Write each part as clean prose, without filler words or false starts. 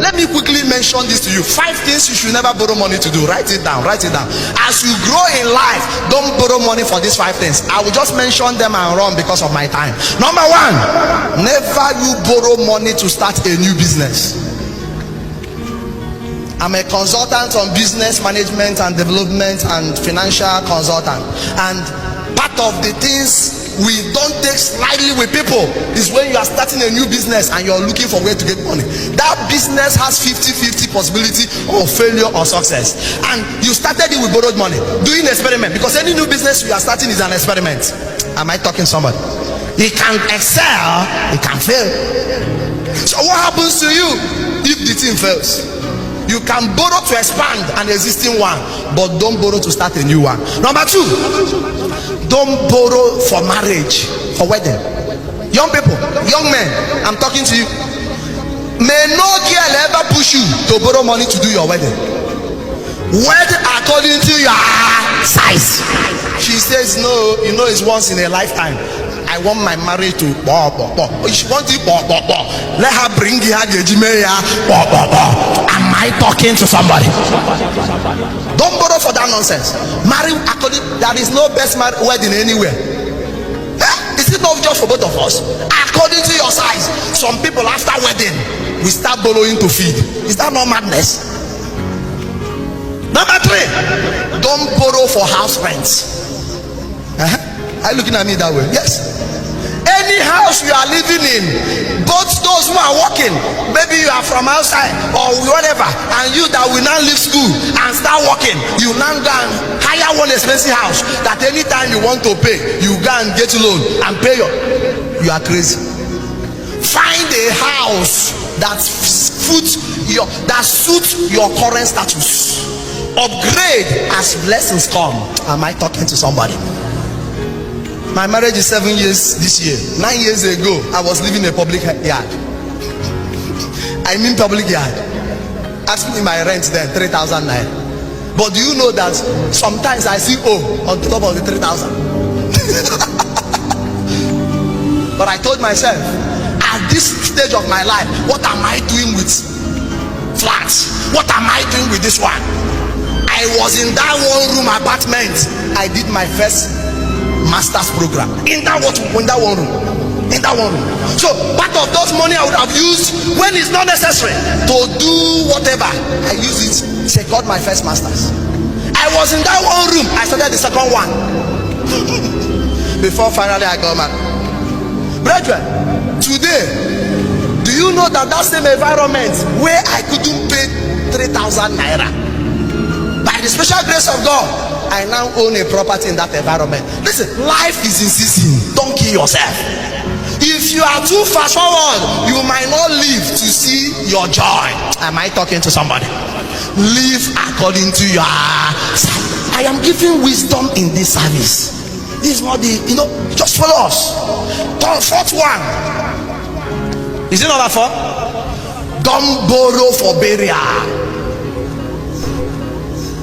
let me quickly mention this to you. 5 things you should never borrow money to do. Write it down, write it down. As you grow in life, don't borrow money for these 5 things. I will just mention them and run because of my time. Number 1, never you borrow money to start a new business. I'm a consultant on business management and development and financial consultant, and part of the things we don't take slightly with people is when you are starting a new business and you're looking for where to get money. That business has 50-50 possibility of failure or success, and you started it with borrowed money, doing an experiment, because any new business you are starting is an experiment. Am I talking to somebody? It can excel, it can fail. So what happens to you if the thing fails? You can borrow to expand an existing one, but don't borrow to start a new one. Number 2, don't borrow for marriage, for wedding. Young people, young men, I'm talking to you. May no girl ever push you to borrow money to do your wedding. Wed according to your size. She says, no, you know it's once in a lifetime. I want my marriage to she wants it. Let her bring her the Am I talking to somebody? Don't borrow for that nonsense. Marry according, there is no best wedding anywhere. Is it not just for both of us? According to your size. Some people after wedding we start borrowing to feed. Is that not madness? Number 3, don't borrow for house rent. Are you looking at me that way? Yes. Any house you are living in, both those who are working, maybe you are from outside or whatever, and you that will now leave school and start working, you now go and hire one expensive house that anytime you want to pay, you go and get a loan and pay you are crazy. Find a house that suits your current status. Upgrade as blessings come. Am I talking to somebody? My marriage is 7 years this year. 9 years ago, I was living in a public yard. I mean public yard. Ask me my rent then, 3,000 naira. But do you know that sometimes I see on top of the 3,000? But I told myself, at this stage of my life, what am I doing with flats? What am I doing with this one? I was in that one room apartment. I did my first master's program in that one room. So part of those money I would have used when it's not necessary to do whatever, I use it to secure my first master's. I was in that one room. I started the second one before finally I got married. Brethren, today, do you know that same environment where I couldn't pay 3,000 naira, by the special grace of God, I now own a property in that environment. Listen, life is in season. Don't kill yourself. If you are too fast forward, you might not live to see your joy. Am I talking to somebody? Live according to your. I am giving wisdom in this service. This is not the, just follow us. 4th one. Is it number 4? Don't borrow for burial.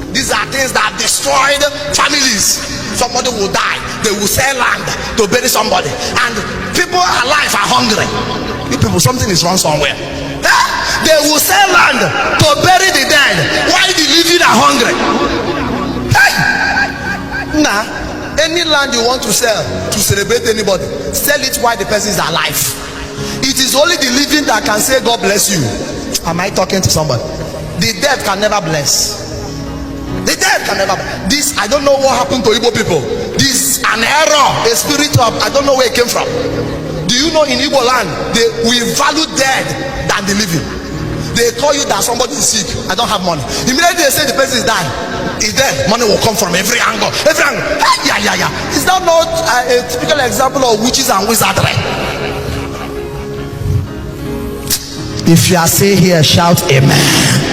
These are things that destroyed families. Somebody will die, they will sell land to bury somebody, and people alive are hungry. You people, something is wrong somewhere. They will sell land to bury the dead while the living are hungry. Nah, any land you want to sell to celebrate anybody, sell it while the person is alive. It is only the living that can say God bless you. Am I talking to somebody? The dead can never bless. The dead can never. This, I don't know what happened to Igbo people. This an error, a spirit of, I don't know where it came from. Do you know in Igbo land, we value dead than the living. They call you that somebody is sick, I don't have money. Immediately they say the person is dying, is dead, money will come from every angle. Yeah. Is that not a typical example of witches and wizardry? If you are saying here, shout amen.